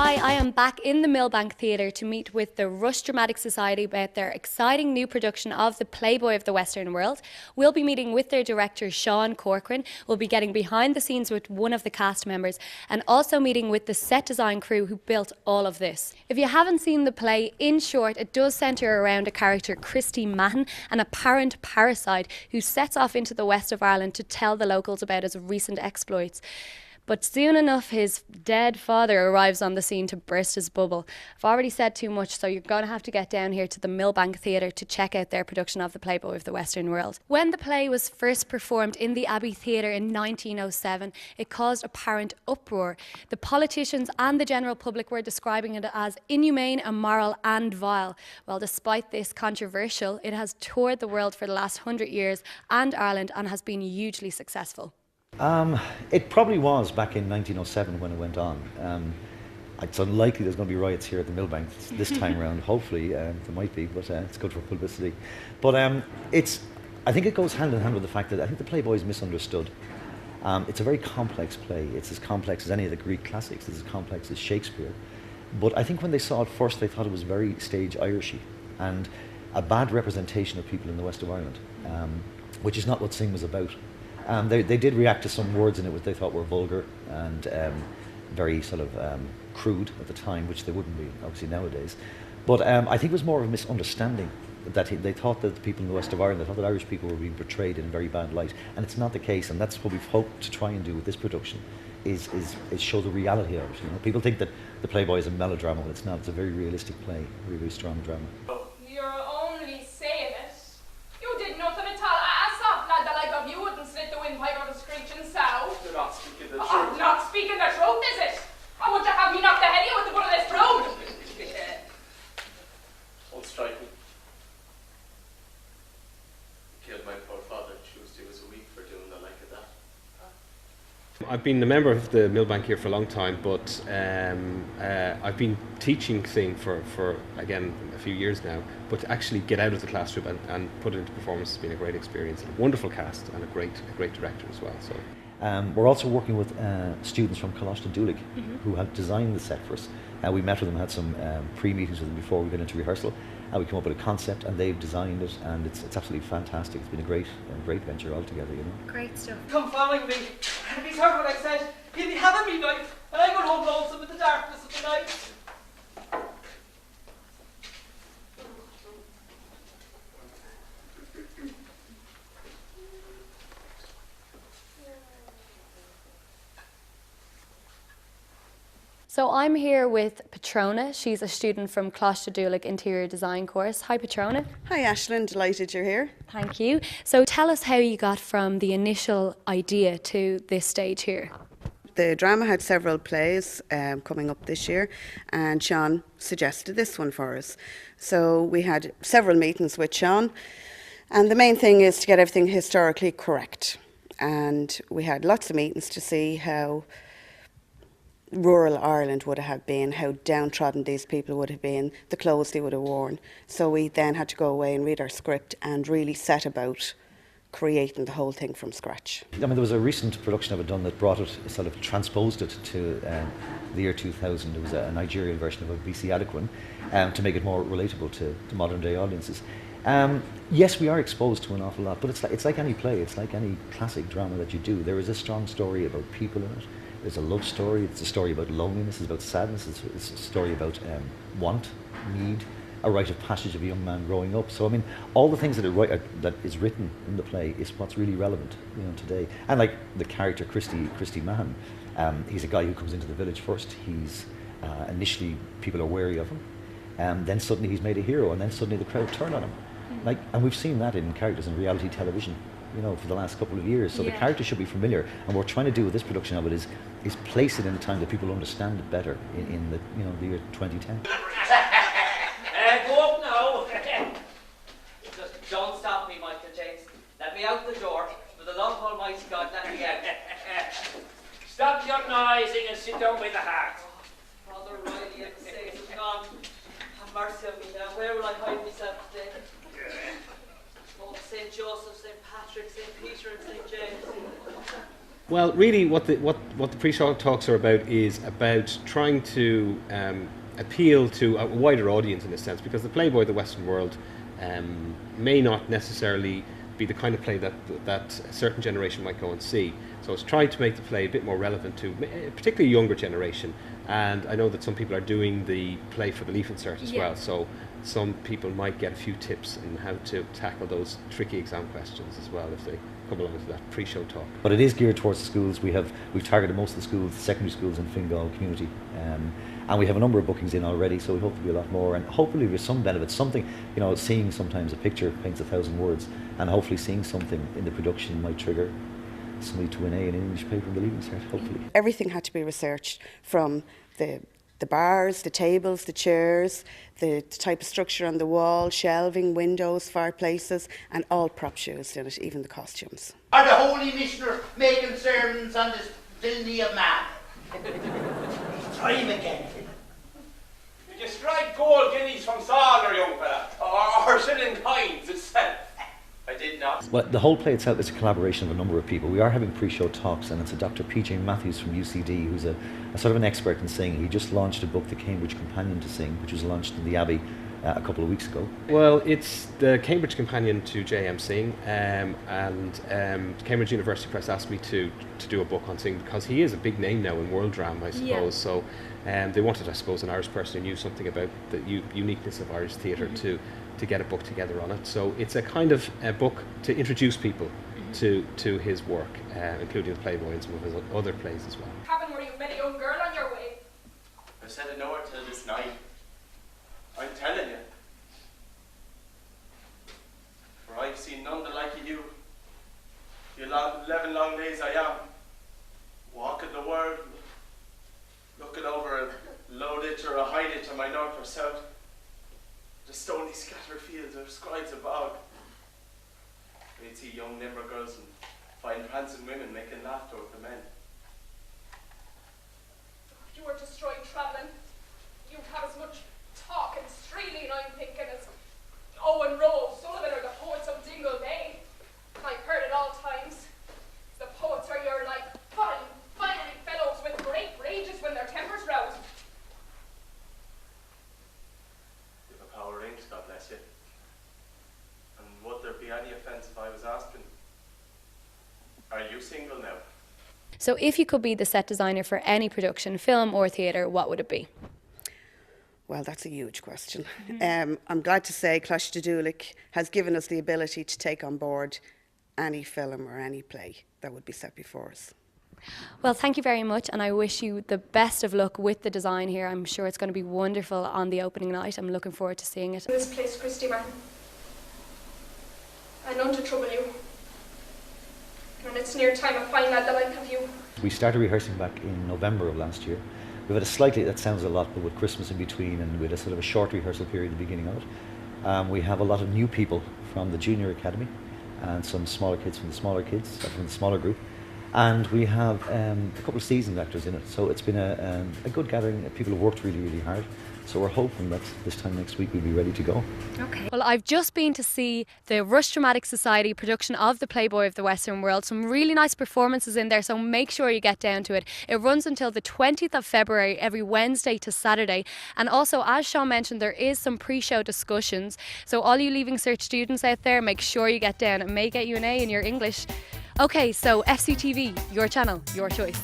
Hi, I am back in the Millbank Theatre to meet with the Rush Dramatic Society about their exciting new production of The Playboy of the Western World. We'll be meeting with their director, Sean Corcoran. We'll be getting behind the scenes with one of the cast members and also meeting with the set design crew who built all of this. If you haven't seen the play, in short, it does centre around a character, Christy Mahon, an apparent parasite who sets off into the west of Ireland to tell the locals about his recent exploits. But soon enough, his dead father arrives on the scene to burst his bubble. I've already said too much, so you're going to have to get down here to the Millbank Theatre to check out their production of The Playboy of the Western World. When the play was first performed in the Abbey Theatre in 1907, it caused apparent uproar. The politicians and the general public were describing it as inhumane, immoral and vile. Well, despite this controversial, it has toured the world for the last 100 years and Ireland and has been hugely successful. It probably was back in 1907 when it went on. It's unlikely there's going to be riots here at the Millbank this time around. Hopefully there might be, but it's good for publicity. But I think it goes hand in hand with the fact that I think the Playboy is misunderstood. It's a very complex play. It's as complex as any of the Greek classics. It's as complex as Shakespeare. But I think when they saw it first, they thought it was very stage Irishy and a bad representation of people in the west of Ireland, which is not what Sing was about. They did react to some words in it which they thought were vulgar and very sort of crude at the time, which they wouldn't be obviously nowadays. But I think it was more of a misunderstanding that they thought that the people in the west of Ireland, they thought that Irish people were being portrayed in a very bad light, and it's not the case. And that's what we've hoped to try and do with this production, is show the reality of it. You know, people think that the Playboy is a melodrama, but it's not. It's a very realistic play, a very, very strong drama. You're only saying it. You did nothing at all. A soft lad the like of you wouldn't slit the windpipe out of screeching sow. You're not speaking the truth. I'm not speaking the truth, is it? Or would you have me knock the head of you with the butt of this broom? Don't strike me. You killed my poor father Tuesday was a week for doing the like of that. I've been a member of the Millbank here for a long time, but I've been teaching Sing for again a few years now. But to actually get out of the classroom and put it into performance has been a great experience. A wonderful cast and a great director as well. So we're also working with students from Coláiste Dúlaigh who have designed the set for us. We met with them, had some pre-meetings with them before we went into rehearsal. We came up with a concept and they've designed it, and it's absolutely fantastic. It's been a great venture altogether, you know. Great stuff. Come following me, and if he's heard what I said, he'll be having me knife, and I'm going home lonesome in the darkness of the night. So I'm here with Patrona. She's a student from Coláiste Dúlaigh Interior Design course. Hi Patrona. Hi Ashlyn, delighted you're here. Thank you. So tell us how you got from the initial idea to this stage here. The drama had several plays coming up this year, and Sean suggested this one for us. So we had several meetings with Sean, and the main thing is to get everything historically correct. And we had lots of meetings to see how rural Ireland would have been, how downtrodden these people would have been, the clothes they would have worn. So we then had to go away and read our script and really set about creating the whole thing from scratch. I mean, there was a recent production of it done that brought it, sort of transposed it to the year 2000. It was a Nigerian version of a BC Adequan to make it more relatable to modern day audiences. Yes, we are exposed to an awful lot, but it's like any play, it's like any classic drama that you do. There is a strong story about people in it. There's a love story, it's a story about loneliness, it's about sadness, it's a story about want, need, a rite of passage of a young man growing up. So I mean, all the things that is written in the play is what's really relevant, you know, today. And like the character Christy Mahon, he's a guy who comes into the village first. He's initially people are wary of him, then suddenly he's made a hero, and then suddenly the crowd turn on him. And we've seen that in characters in reality television, you know, for the last couple of years. So the character should be familiar, and what we're trying to do with this production of it is place it in a time that people understand it better in the, you know, the year 2010. Go up now. Just don't stop me, Michael James. Let me out the door. For the love of Almighty God, let me out. Stop your noising and sit down by the hearth. Father Riley and Satan gone. Have mercy on me now. Where will I hide myself today? Oh, St. Joseph, St. Patrick, St. Peter and St. James. Well, really, what the pre-show talks are about is about trying to appeal to a wider audience in a sense, because the Playboy of the Western world may not necessarily be the kind of play that a certain generation might go and see. So it's trying to make the play a bit more relevant to particularly a younger generation. And I know that some people are doing the play for the leaf insert as well. So some people might get a few tips on how to tackle those tricky exam questions as well if they come along to that pre-show talk. But it is geared towards the schools. We've targeted most of the schools, secondary schools in Fingal community, and we have a number of bookings in already. So we hope to be a lot more, and hopefully with some benefit, something, you know, seeing sometimes a picture paints 1,000 words, and hopefully seeing something in the production might trigger somebody to an A in an English paper in the leaving cert. Hopefully, everything had to be researched, from the bars, the tables, the chairs, the type of structure on the wall, shelving, windows, fireplaces, and all props used in it, even the costumes. Are the holy missioner making sermons on this villainy of man? Try him again. Did you strike gold guineas from Sawler, young fella? Or shilling coins itself? I did not. well, the whole play itself is a collaboration of a number of people. We are having pre-show talks, and it's a Dr. P.J. Matthews from UCD, who's a sort of an expert in singing. He just launched a book, The Cambridge Companion to Sing, which was launched in the Abbey a couple of weeks ago. Well, it's the Cambridge Companion to J.M. Sing, and Cambridge University Press asked me to do a book on Sing because he is a big name now in world drama, I suppose. Yeah. So they wanted, I suppose, an Irish person who knew something about the uniqueness of Irish theatre to get a book together on it. So it's a kind of a book to introduce people to his work, including the Playboy and some of his other plays as well. Haven't where you've met a young girl on your way. I said I know her till this night. I'm telling you. For I've seen none the like of you. You 11 long days I am. Walking the world, looking over a low ditch or a high ditch on my north or south. The stony scattered fields or scribes a bog. We'd see young nimble girls and fine prancing women making laughter with the men. If you were destroying travelling, you'd have as much talk and streeling, I'm thinking, as Owen Rowe, Sullivan, or the poets of Dingle Bay. I've heard at all times. The poets are your like fine, fiery fellows with great rages when their tempers roused. You've a power rings, God bless you. And would there be any offence if I was asking, are you single now? So if you could be the set designer for any production, film or theatre, what would it be? Well, that's a huge question. I'm glad to say Clash Dudulik has given us the ability to take on board any film or any play that would be set before us. Well, thank you very much, and I wish you the best of luck with the design here. I'm sure it's going to be wonderful on the opening night. I'm looking forward to seeing it. This place, Christy Martin. I none to trouble you. And it's near time I find lad the like of you. We started rehearsing back in November of last year. We've had a slightly, that sounds a lot, but with Christmas in between, and we had a sort of a short rehearsal period at the beginning of it. We have a lot of new people from the junior academy and some smaller kids from the smaller group. And we have a couple of seasoned actors in it. So it's been a good gathering. People have worked really, really hard. So we're hoping that this time next week we'll be ready to go. Okay. Well, I've just been to see the Rush Dramatic Society production of The Playboy of the Western World. Some really nice performances in there, so make sure you get down to it. It runs until the 20th of February, every Wednesday to Saturday. And also, as Sean mentioned, there is some pre-show discussions. So all you Leaving Cert students out there, make sure you get down. It may get you an A in your English. Okay, so FCTV, your channel, your choice.